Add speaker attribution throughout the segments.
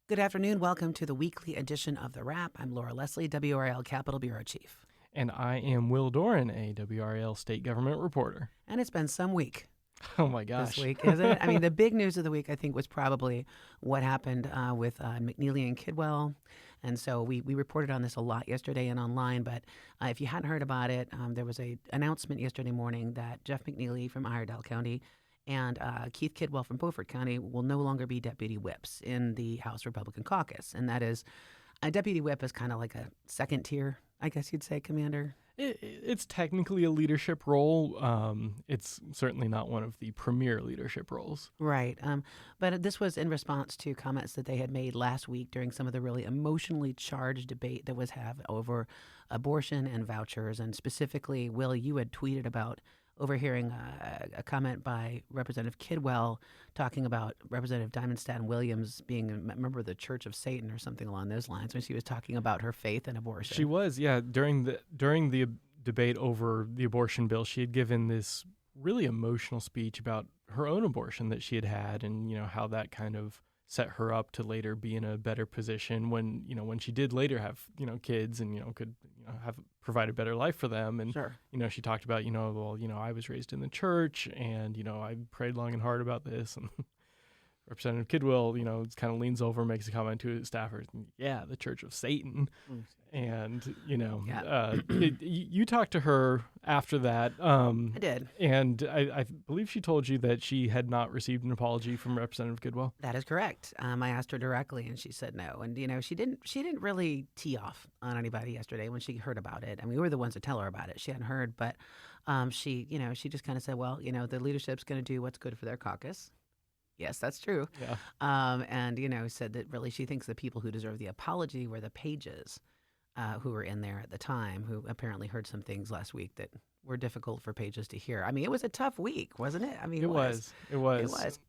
Speaker 1: Good afternoon. Welcome to the weekly edition of The Wrap. I'm Laura Leslie, WRAL Capitol Bureau Chief.
Speaker 2: And I am Will Doran, a WRAL state government reporter.
Speaker 1: And it's been some week
Speaker 2: Oh my gosh.
Speaker 1: this week, isn't it? I mean, the big news of the week, I think, was probably what happened with McNeely and Kidwell. And so we reported on this a lot yesterday and online. But if you hadn't heard about it, there was an announcement yesterday morning that Jeff McNeely from Iredell County and Keith Kidwell from Beaufort County will no longer be deputy whips in the House Republican caucus. And that is, a deputy whip is kind of like a second tier, I guess you'd say, Commander.
Speaker 2: It's technically a leadership role. It's certainly not one of the premier leadership roles.
Speaker 1: Right. But this was in response to comments that they had made last week during some of the really emotionally charged debate that was had over abortion and vouchers. And specifically, Will, you had tweeted about overhearing a comment by Representative Kidwell talking about Representative Diamond Williams being a member of the Church of Satan or something along those lines when she was talking about her faith in abortion.
Speaker 2: She was, yeah. During the debate over the abortion bill, she had given this really emotional speech about her own abortion that she had had, and how that kind of set her up to later be in a better position when she did later have kids and could have provide a better life for them. And
Speaker 1: Sure.
Speaker 2: She talked about I was raised in the church, and I prayed long and hard about this. And Representative Kidwell kind of leans over and makes a comment to his staffers, yeah, the Church of Satan. And you talked to her after that.
Speaker 1: I did.
Speaker 2: And I believe she told you that she had not received an apology from Representative Kidwell.
Speaker 1: That is correct. I asked her directly, and she said no. And she didn't really tee off on anybody yesterday when she heard about it. I mean, we were the ones to tell her about it. She hadn't heard, but she just kind of said, well, the leadership's going to do what's good for their caucus. Yes, that's true.
Speaker 2: Yeah.
Speaker 1: And said that really she thinks the people who deserve the apology were the pages who were in there at the time, who apparently heard some things last week that were difficult for pages to hear. I mean, it was a tough week, wasn't it? I mean,
Speaker 2: It was.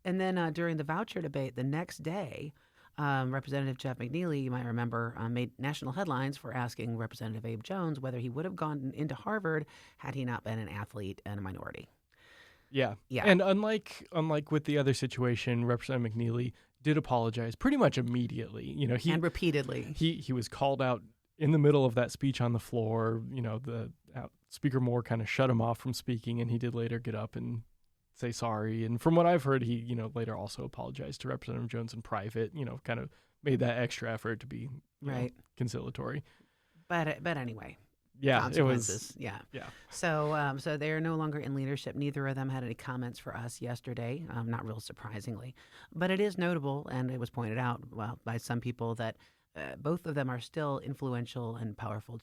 Speaker 1: And then during the voucher debate the next day, Representative Jeff McNeely, you might remember, made national headlines for asking Representative Abe Jones whether he would have gone into Harvard had he not been an athlete and a minority.
Speaker 2: Yeah.
Speaker 1: Yeah.
Speaker 2: And unlike with the other situation, Representative McNeely did apologize pretty much immediately.
Speaker 1: And repeatedly.
Speaker 2: He was called out in the middle of that speech on the floor. The Speaker Moore kind of shut him off from speaking, and he did later get up and say sorry. And from what I've heard, he later also apologized to Representative Jones in private. Kind of made that extra effort to be
Speaker 1: right
Speaker 2: conciliatory.
Speaker 1: But anyway.
Speaker 2: Yeah,
Speaker 1: consequences.
Speaker 2: Yeah.
Speaker 1: So they are no longer in leadership. Neither of them had any comments for us yesterday, not real surprisingly. But it is notable, and it was pointed out by some people, that both of them are still influential and powerful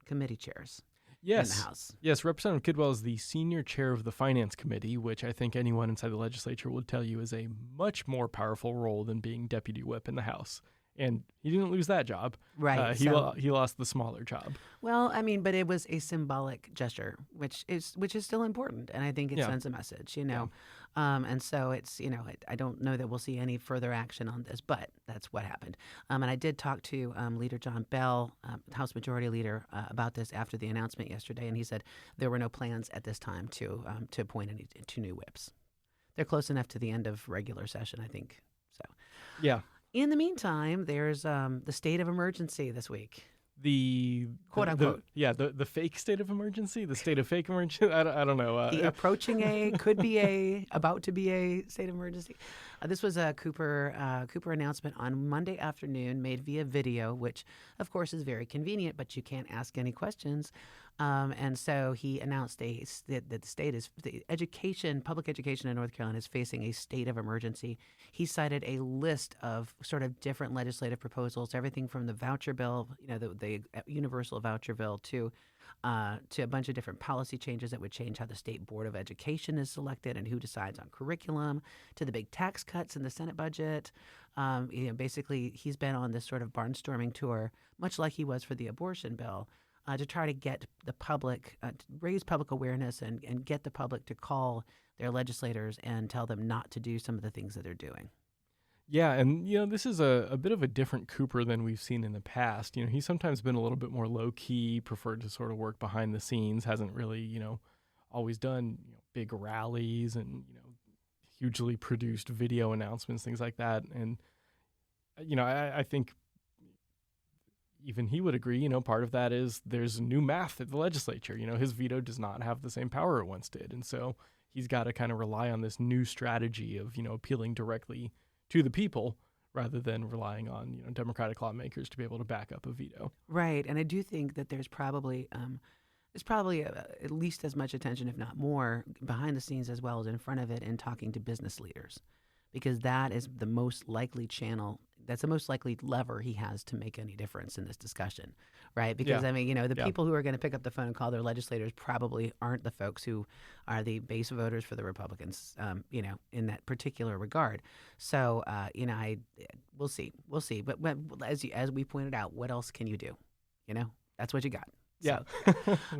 Speaker 1: committee chairs in the House.
Speaker 2: Yes, Representative Kidwell is the senior chair of the Finance Committee, which I think anyone inside the legislature would tell you is a much more powerful role than being deputy whip in the House. And he didn't lose that job.
Speaker 1: Right.
Speaker 2: He lost the smaller job.
Speaker 1: Well, I mean, but it was a symbolic gesture, which is still important, and I think it sends a message,
Speaker 2: Yeah.
Speaker 1: And so it's, I don't know that we'll see any further action on this, but that's what happened. And I did talk to Leader John Bell, House Majority Leader, about this after the announcement yesterday, and he said there were no plans at this time to appoint any two new whips. They're close enough to the end of regular session, I think. So.
Speaker 2: Yeah.
Speaker 1: In the meantime, there's the state of emergency this week.
Speaker 2: The
Speaker 1: quote unquote.
Speaker 2: The fake state of emergency, the state of fake emergency. I don't know.
Speaker 1: The approaching could be about to be a state of emergency. This was a Cooper announcement on Monday afternoon, made via video, which of course is very convenient, but you can't ask any questions. And so he announced that the state is public education in North Carolina is facing a state of emergency. He cited a list of sort of different legislative proposals, everything from the voucher bill, the universal voucher bill, to a bunch of different policy changes that would change how the State Board of Education is selected and who decides on curriculum, to the big tax cuts in the Senate budget. Basically, he's been on this sort of barnstorming tour, much like he was for the abortion bill, to try to get the public, raise public awareness and get the public to call their legislators and tell them not to do some of the things that they're doing.
Speaker 2: Yeah, and this is a bit of a different Cooper than we've seen in the past. He's sometimes been a little bit more low key, preferred to sort of work behind the scenes, hasn't really, always done big rallies and hugely produced video announcements, things like that. And I think even he would agree, part of that is there's new math at the legislature. His veto does not have the same power it once did. And so he's got to kind of rely on this new strategy of, appealing directly to the people rather than relying on, Democratic lawmakers to be able to back up a veto.
Speaker 1: Right. And I do think that there's probably at least as much attention, if not more, behind the scenes as well as in front of it in talking to business leaders, because that is the most likely channel. That's the most likely lever he has to make any difference in this discussion, right? Because,
Speaker 2: Yeah.
Speaker 1: the
Speaker 2: Yeah.
Speaker 1: people who are going to pick up the phone and call their legislators probably aren't the folks who are the base voters for the Republicans, in that particular regard. So, we'll see. We'll see. But as we pointed out, what else can you do? That's what you got.
Speaker 2: Yeah.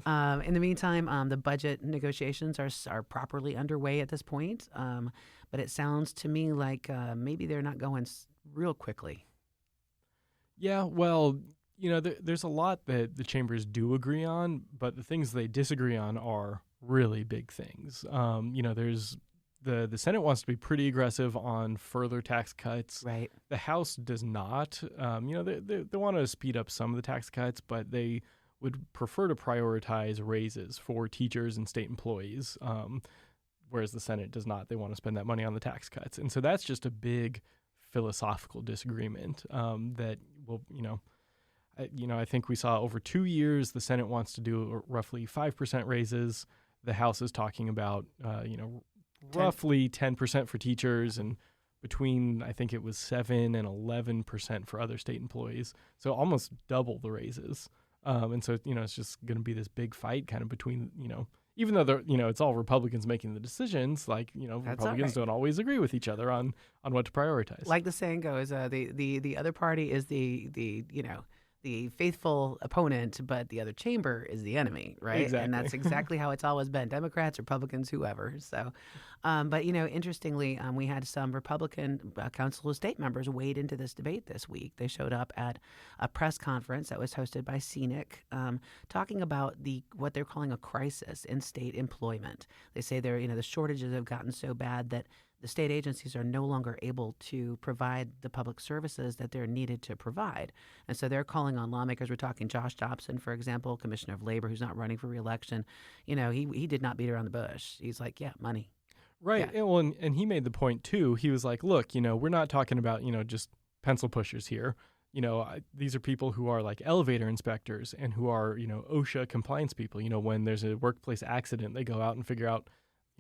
Speaker 1: So, in the meantime, the budget negotiations are properly underway at this point. But it sounds to me like maybe they're not going real quickly.
Speaker 2: Yeah, well, there's a lot that the chambers do agree on, but the things they disagree on are really big things. There's the Senate wants to be pretty aggressive on further tax cuts.
Speaker 1: Right.
Speaker 2: The House does not. They want to speed up some of the tax cuts, but they would prefer to prioritize raises for teachers and state employees, whereas the Senate does not. They want to spend that money on the tax cuts. And so that's just a big philosophical disagreement that will, I think we saw over 2 years, the Senate wants to do roughly 5% raises. The House is talking about, roughly 10% for teachers and between, I think it was 7 and 11% for other state employees. So almost double the raises. And so, it's just going to be this big fight kind of between, even though it's all Republicans making the decisions, like, Republicans don't always agree with each other on what to prioritize.
Speaker 1: Like the saying goes, the other party is the faithful opponent, but the other chamber is the enemy, right?
Speaker 2: Exactly.
Speaker 1: And that's exactly how it's always been. Democrats, Republicans, whoever. So, but interestingly, we had some Republican Council of State members wade into this debate this week. They showed up at a press conference that was hosted by Scenic, talking about what they're calling a crisis in state employment. They say the shortages have gotten so bad that the state agencies are no longer able to provide the public services that they're needed to provide. And so they're calling on lawmakers. We're talking Josh Dobson, for example, Commissioner of Labor, who's not running for re-election. He did not beat around the bush. He's like, yeah, money.
Speaker 2: Right.
Speaker 1: Yeah.
Speaker 2: And he made the point, too. He was like, look, we're not talking about, just pencil pushers here. These are people who are like elevator inspectors and who are, OSHA compliance people. When there's a workplace accident, they go out and figure out,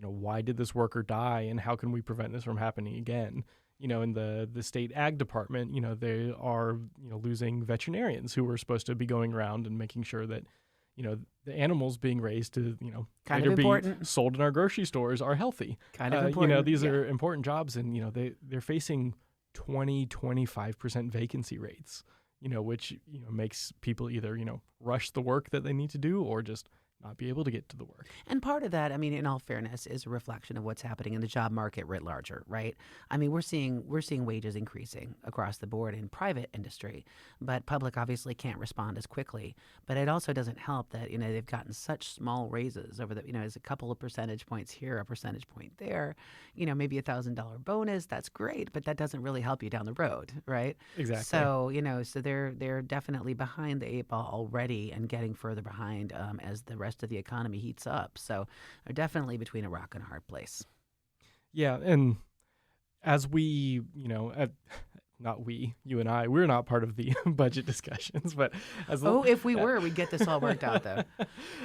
Speaker 2: why did this worker die and how can we prevent this from happening again? In the state ag department, they are, losing veterinarians who were supposed to be going around and making sure that, the animals being raised to,
Speaker 1: kind
Speaker 2: later
Speaker 1: of important.
Speaker 2: be sold in our grocery stores are healthy.
Speaker 1: Kind of important.
Speaker 2: These are important jobs and, they're facing 20-25% vacancy rates, which, makes people either, rush the work that they need to do or just not be able to get to the work.
Speaker 1: And part of that, in all fairness, is a reflection of what's happening in the job market writ larger, right? We're seeing wages increasing across the board in private industry, but public obviously can't respond as quickly. But it also doesn't help that, they've gotten such small raises over the, there's a couple of percentage points here, a percentage point there, maybe $1,000 bonus. That's great, but that doesn't really help you down the road, right?
Speaker 2: Exactly.
Speaker 1: So, so they're definitely behind the 8 ball already and getting further behind as the rest of the economy heats up. So they're definitely between a rock and a hard place.
Speaker 2: Yeah, and as we, not we, you and I, we're not part of the budget discussions, but
Speaker 1: if we were, we'd get this all worked out, though.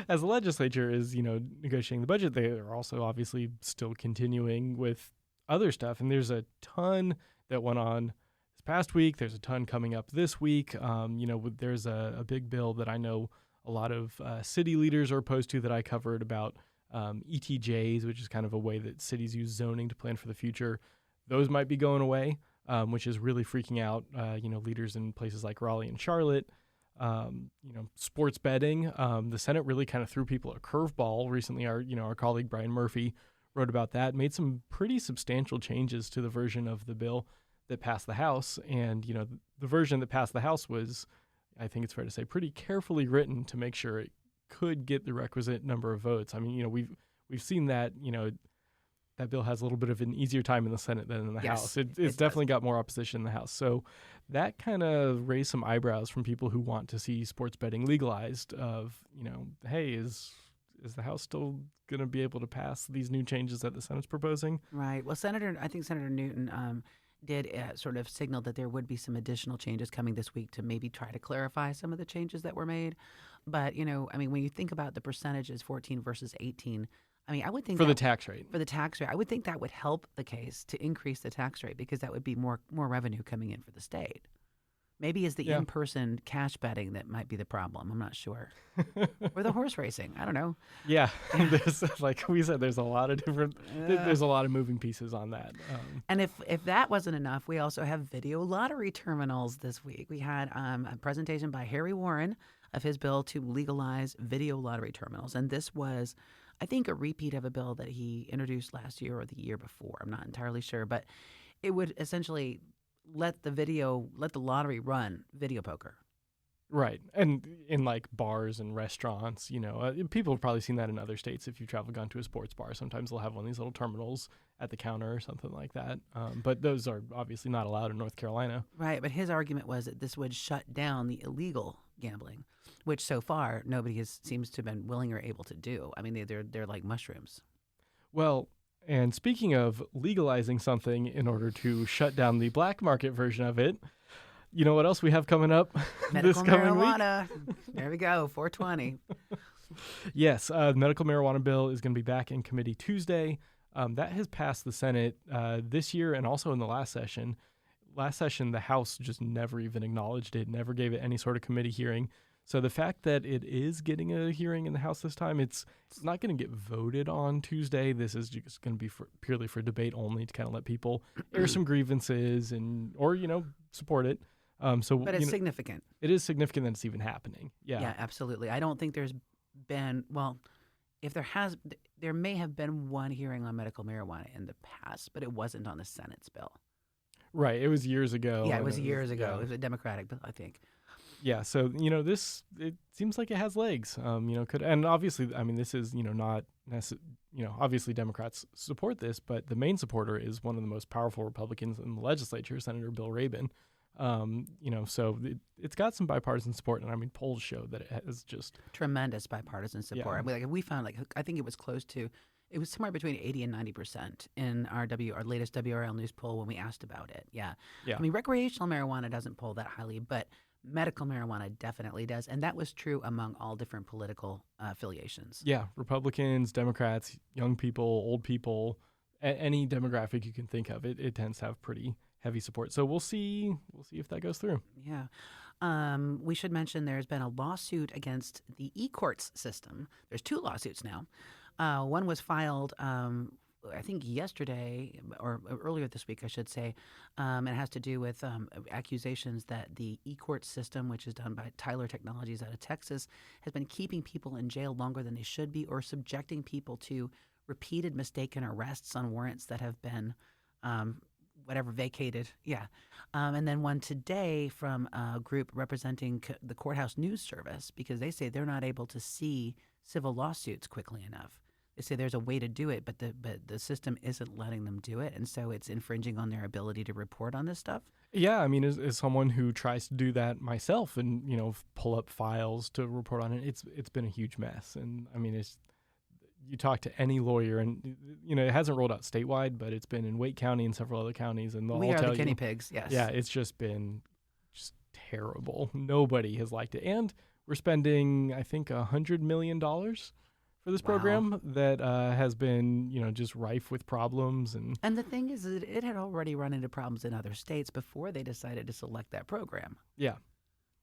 Speaker 2: As the legislature is, negotiating the budget, they are also obviously still continuing with other stuff, and there's a ton that went on this past week. There's a ton coming up this week. There's a big bill that I know a lot of city leaders are opposed to that I covered about ETJs, which is kind of a way that cities use zoning to plan for the future. Those might be going away, which is really freaking out, leaders in places like Raleigh and Charlotte. Sports betting. The Senate really kind of threw people a curveball recently. Our colleague Brian Murphy wrote about that, made some pretty substantial changes to the version of the bill that passed the House. And, the version that passed the House was, I think it's fair to say, pretty carefully written to make sure it could get the requisite number of votes. We've seen that, that bill has a little bit of an easier time in the Senate than in the
Speaker 1: Yes,
Speaker 2: House.
Speaker 1: it
Speaker 2: It's
Speaker 1: does.
Speaker 2: definitely got more opposition in the House. So that kind of raised some eyebrows from people who want to see sports betting legalized of, hey, is the House still going to be able to pass these new changes that the Senate's proposing?
Speaker 1: Right. Well, I think Senator Newton did sort of signal that there would be some additional changes coming this week to maybe try to clarify some of the changes that were made. But, when you think about the percentages, 14 versus 18, I would think
Speaker 2: For the
Speaker 1: that
Speaker 2: tax rate.
Speaker 1: for the tax rate, I would think that would help the case to increase the tax rate because that would be more revenue coming in for the state. Maybe it's the
Speaker 2: Yeah.
Speaker 1: in-person cash betting that might be the problem. I'm not sure. Or the horse racing. I don't know.
Speaker 2: Yeah. There's, like we said, there's a lot of there's a lot of moving pieces on that.
Speaker 1: And if that wasn't enough, we also have video lottery terminals this week. We had a presentation by Harry Warren of his bill to legalize video lottery terminals. And this was, I think, a repeat of a bill that he introduced last year or the year before. I'm not entirely sure. But it would essentially let the lottery run video poker.
Speaker 2: Right. And in like bars and restaurants, people have probably seen that in other states. If you've gone to a sports bar, sometimes they'll have one of these little terminals at the counter or something like that. But those are obviously not allowed in North Carolina.
Speaker 1: Right. But his argument was that this would shut down the illegal gambling, which so far nobody seems to have been willing or able to do. They're like mushrooms.
Speaker 2: Well, and speaking of legalizing something in order to shut down the black market version of it, you know what else we have coming up this
Speaker 1: Medical
Speaker 2: coming week?
Speaker 1: marijuana. There we go, 420.
Speaker 2: Yes, the medical marijuana bill is going to be back in committee Tuesday. That has passed the Senate this year and also in the last session. Last session, the House just never even acknowledged it, never gave it any sort of committee hearing. So the fact that it is getting a hearing in the House this time, it's not going to get voted on Tuesday. This is just going to be purely for debate only to kind of let people air some grievances or support it.
Speaker 1: But it's significant.
Speaker 2: It is significant that it's even happening. Yeah.
Speaker 1: Yeah, absolutely. I don't think there's been, if there may have been one hearing on medical marijuana in the past, but it wasn't on the Senate's bill.
Speaker 2: Right. It was years ago.
Speaker 1: Yeah, it was years ago.
Speaker 2: Yeah.
Speaker 1: It was a Democratic bill, I think.
Speaker 2: Yeah, so it seems like it has legs. And obviously, this is not obviously Democrats support this, but the main supporter is one of the most powerful Republicans in the legislature, Senator Bill Rabin. So it's got some bipartisan support, and polls show that it has just
Speaker 1: tremendous bipartisan support.
Speaker 2: Yeah.
Speaker 1: We found I think it was close to. It was somewhere between 80 and 90% in our latest WRAL news poll when we asked about it. Yeah. Recreational marijuana doesn't poll that highly, but medical marijuana definitely does, and that was true among all different political affiliations.
Speaker 2: Yeah, Republicans, Democrats, young people, old people, any demographic you can think of, it tends to have pretty heavy support. So we'll see if that goes through.
Speaker 1: Yeah. We should mention there's been a lawsuit against the e-courts system. There's 2 lawsuits now. One was filed, I think yesterday or earlier this week, I should say. It has to do with accusations that the e-court system, which is done by Tyler Technologies out of Texas, has been keeping people in jail longer than they should be or subjecting people to repeated mistaken arrests on warrants that have been vacated. Yeah. And then one today from a group representing the Courthouse News Service because they say they're not able to see civil lawsuits quickly enough. They say there's a way to do it, but the system isn't letting them do it, and so it's infringing on their ability to report on this stuff.
Speaker 2: Yeah, as someone who tries to do that myself and pull up files to report on it, it's been a huge mess. And you talk to any lawyer, and it hasn't rolled out statewide, but it's been in Wake County and several other counties, and
Speaker 1: we are the guinea pigs. Yes.
Speaker 2: Yeah, it's just been terrible. Nobody has liked it, and we're spending I think $100 million for this program that has been, just rife with problems.
Speaker 1: And the thing is that it had already run into problems in other states before they decided to select that program.
Speaker 2: Yeah.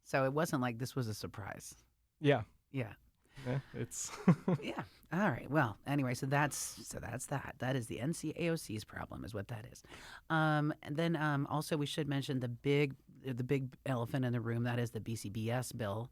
Speaker 1: So it wasn't like this was a surprise.
Speaker 2: Yeah.
Speaker 1: Yeah.
Speaker 2: Yeah, it's
Speaker 1: yeah. All right. Well, anyway, so that's that. That is the NCAOC's problem, is what that is. And then also we should mention the big elephant in the room. That is the BCBS bill.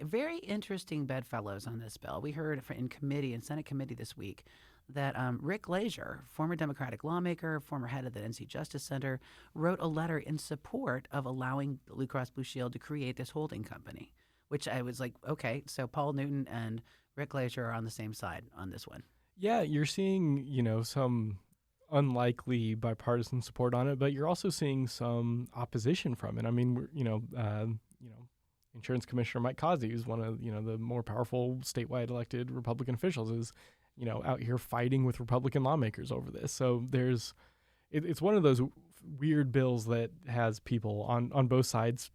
Speaker 1: Very interesting bedfellows on this bill. We heard in Senate committee this week that Rick Glazier, former Democratic lawmaker, former head of the NC Justice Center, wrote a letter in support of allowing Blue Cross Blue Shield to create this holding company, which I was like, okay, so Paul Newton and Rick Glazier are on the same side on this one.
Speaker 2: Yeah, you're seeing, some unlikely bipartisan support on it, but you're also seeing some opposition from it. I mean, Insurance Commissioner Mike Causey, who's one of, the more powerful statewide elected Republican officials, is, out here fighting with Republican lawmakers over this. So it's one of those weird bills that has people on both sides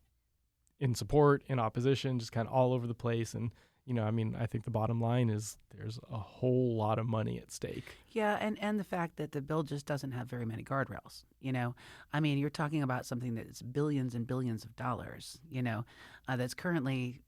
Speaker 2: in support, in opposition, just kind of all over the place. And, I think the bottom line is there's a whole lot of money at stake.
Speaker 1: Yeah, and the fact that the bill just doesn't have very many guardrails. You're talking about something that's billions and billions of dollars. That's currently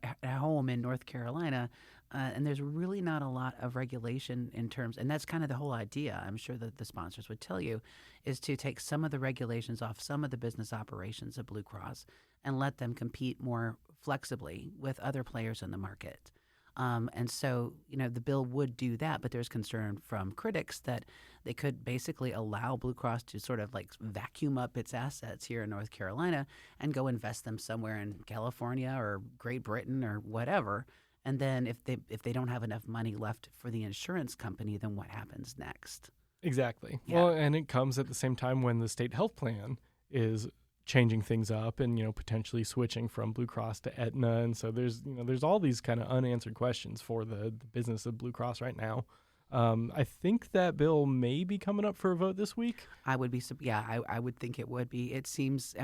Speaker 1: at home in North Carolina, and there's really not a lot of regulation in terms. And that's kind of the whole idea. I'm sure that the sponsors would tell you, is to take some of the regulations off some of the business operations of Blue Cross and let them compete more flexibly with other players in the market. And so, the bill would do that, but there's concern from critics that they could basically allow Blue Cross to sort of like vacuum up its assets here in North Carolina and go invest them somewhere in California or Great Britain or whatever. And then if they don't have enough money left for the insurance company, then what happens next?
Speaker 2: Exactly.
Speaker 1: Yeah.
Speaker 2: Well, and it comes at the same time when the state health plan is changing things up and, potentially switching from Blue Cross to Aetna. And so there's all these kind of unanswered questions for the business of Blue Cross right now. I think that bill may be coming up for a vote this week.
Speaker 1: I would think it would be. It seems,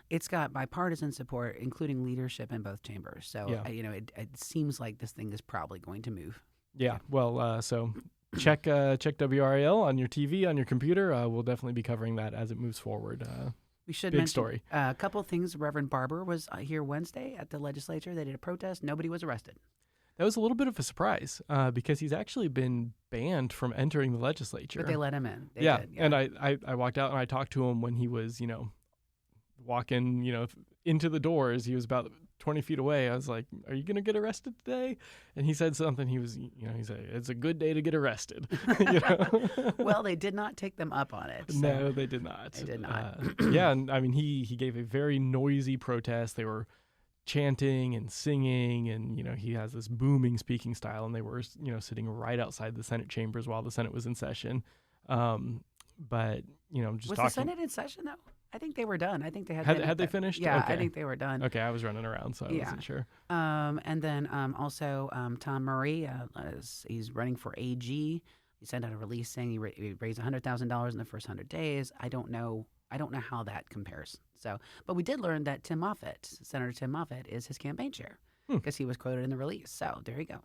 Speaker 1: it's got bipartisan support, including leadership in both chambers. So,
Speaker 2: Yeah.
Speaker 1: It seems like this thing is probably going to move.
Speaker 2: Yeah. Well, so check WRAL on your TV, on your computer. We'll definitely be covering that as it moves forward.
Speaker 1: We should
Speaker 2: Big
Speaker 1: mention
Speaker 2: story.
Speaker 1: A couple things. Reverend Barber was here Wednesday at the legislature. They did a protest. Nobody was arrested.
Speaker 2: That was a little bit of a surprise because he's actually been banned from entering the legislature.
Speaker 1: But they let him in. They
Speaker 2: Yeah.
Speaker 1: did,
Speaker 2: And I walked out and I talked to him when he was, walking, into the doors. He was about 20 feet away. I was like, "Are you going to get arrested today?" And he said something. He was, he said, "It's a good day to get arrested."
Speaker 1: Well, they did not take them up on it. So.
Speaker 2: No, they did not.
Speaker 1: They did not.
Speaker 2: Yeah, and he gave a very noisy protest. They were chanting and singing, and he has this booming speaking style, and they were sitting right outside the Senate chambers while the Senate was in session. But just
Speaker 1: was
Speaker 2: talking.
Speaker 1: the Senate in session though? I think they were done. I think they
Speaker 2: had they finished?
Speaker 1: Yeah,
Speaker 2: okay.
Speaker 1: I think they were done.
Speaker 2: Okay, I was running around, so I wasn't sure.
Speaker 1: And then also Tom Murray, he's running for AG. He sent out a release saying he raised $100,000 in the first 100 days. I don't know how that compares. So, but we did learn that Senator Tim Moffitt, is his campaign chair because he was quoted in the release. So there you go.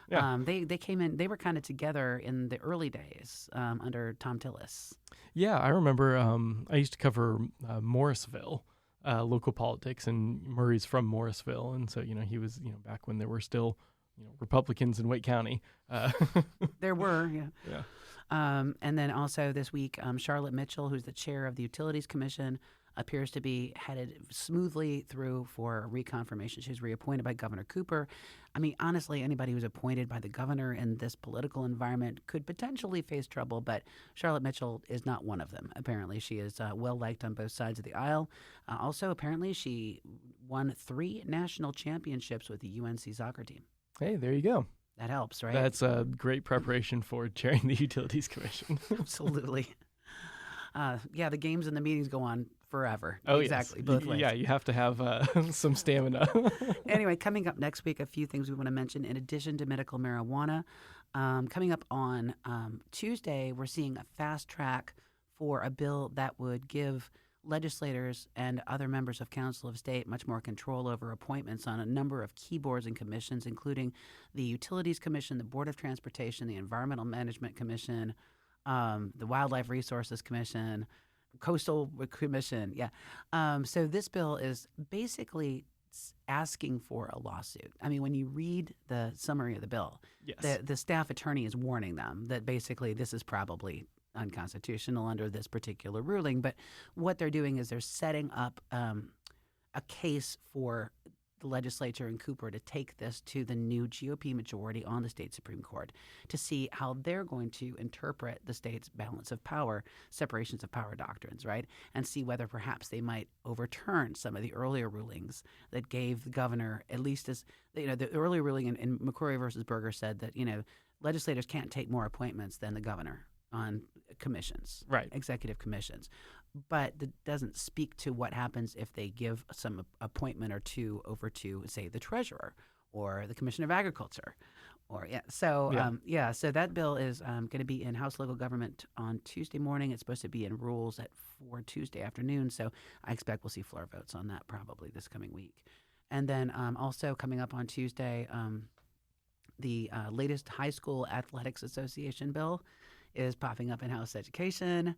Speaker 2: Yeah.
Speaker 1: They came in. They were kind of together in the early days under Tom Tillis.
Speaker 2: Yeah, I remember. I used to cover Morrisville, local politics, and Murray's from Morrisville, and so he was back when there were still Republicans in Wake County.
Speaker 1: There were, yeah.
Speaker 2: Yeah.
Speaker 1: And then also this week, Charlotte Mitchell, who's the chair of the Utilities Commission, appears to be headed smoothly through for reconfirmation. She was reappointed by Governor Cooper. Honestly, anybody who's appointed by the governor in this political environment could potentially face trouble, but Charlotte Mitchell is not one of them. Apparently, she is well-liked on both sides of the aisle. Also, apparently, she won 3 national championships with the UNC soccer team.
Speaker 2: Hey, there you go.
Speaker 1: That helps, right?
Speaker 2: That's a great preparation for chairing the Utilities Commission.
Speaker 1: Absolutely. The games and the meetings go on forever.
Speaker 2: Oh,
Speaker 1: exactly.
Speaker 2: Yes.
Speaker 1: Both ways.
Speaker 2: Yeah, you have to have some stamina.
Speaker 1: Anyway, coming up next week, a few things we want to mention in addition to medical marijuana. Coming up on Tuesday, we're seeing a fast track for a bill that would give legislators and other members of Council of State much more control over appointments on a number of key boards and commissions, including the Utilities Commission, the Board of Transportation, the Environmental Management Commission, the Wildlife Resources Commission, Coastal Commission. Yeah. So this bill is basically asking for a lawsuit. When you read the summary of the bill,
Speaker 2: Yes.
Speaker 1: the staff attorney is warning them that basically this is probably unconstitutional under this particular ruling. But what they're doing is they're setting up a case for the legislature and Cooper to take this to the new GOP majority on the state Supreme Court to see how they're going to interpret the state's balance of power, separations of power doctrines, right? And see whether perhaps they might overturn some of the earlier rulings that gave the governor, at least as, the earlier ruling in McCrory versus Berger said that, legislators can't take more appointments than the governor on commissions,
Speaker 2: Right.
Speaker 1: executive commissions. But that doesn't speak to what happens if they give some appointment or two over to, say, the treasurer or the commissioner of agriculture. Or so that bill is going to be in House Local Government on Tuesday morning. It's supposed to be in rules at 4 Tuesday afternoon. So I expect we'll see floor votes on that probably this coming week. And then also coming up on Tuesday, the latest High School Athletics Association bill is popping up in House Education.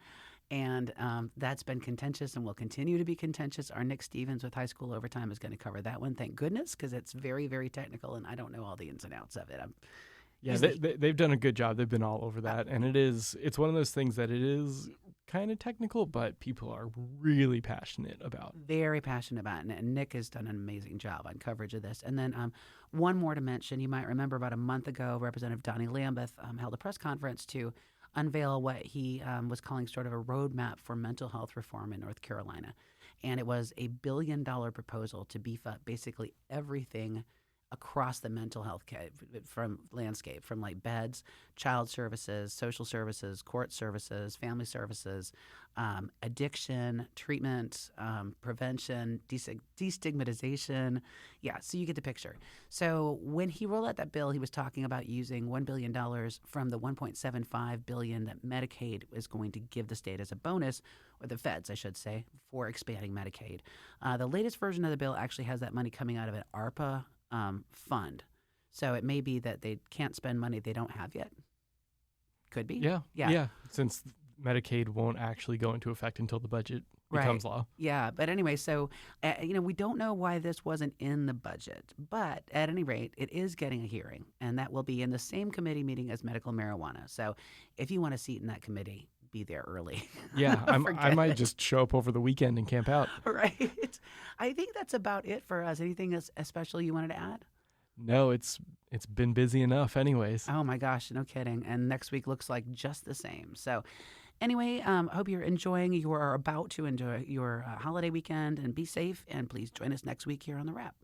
Speaker 1: And that's been contentious and will continue to be contentious. Our Nick Stevens with High School Overtime is going to cover that one. Thank goodness, because it's very, very technical, and I don't know all the ins and outs of it.
Speaker 2: They've done a good job. They've been all over that. And it's one of those things that it is kind of technical, but people are really passionate about.
Speaker 1: Very passionate about it. And Nick has done an amazing job on coverage of this. And then one more to mention, you might remember about a month ago, Representative Donnie Lambeth held a press conference to unveil what he was calling sort of a roadmap for mental health reform in North Carolina. And it was a $1 billion proposal to beef up basically everything across the mental health landscape, from like beds, child services, social services, court services, family services, addiction, treatment, prevention, destigmatization. Yeah, so you get the picture. So when he rolled out that bill, he was talking about using $1 billion from the $1.75 billion that Medicaid is going to give the state as a bonus, or the feds, I should say, for expanding Medicaid. The latest version of the bill actually has that money coming out of an ARPA fund. So it may be that they can't spend money they don't have yet. Could be.
Speaker 2: Yeah. Since Medicaid won't actually go into effect until the budget becomes law.
Speaker 1: Yeah. But anyway, so, we don't know why this wasn't in the budget. But at any rate, it is getting a hearing. And that will be in the same committee meeting as medical marijuana. So if you want a seat in that committee, be there early.
Speaker 2: Yeah, I might just show up over the weekend and camp out.
Speaker 1: Right. I think that's about it for us. Anything special you wanted to add?
Speaker 2: No, it's been busy enough anyways.
Speaker 1: Oh my gosh, no kidding. And next week looks like just the same. So anyway, I hope you are about to enjoy your holiday weekend, and be safe. And please join us next week here on The Wrap.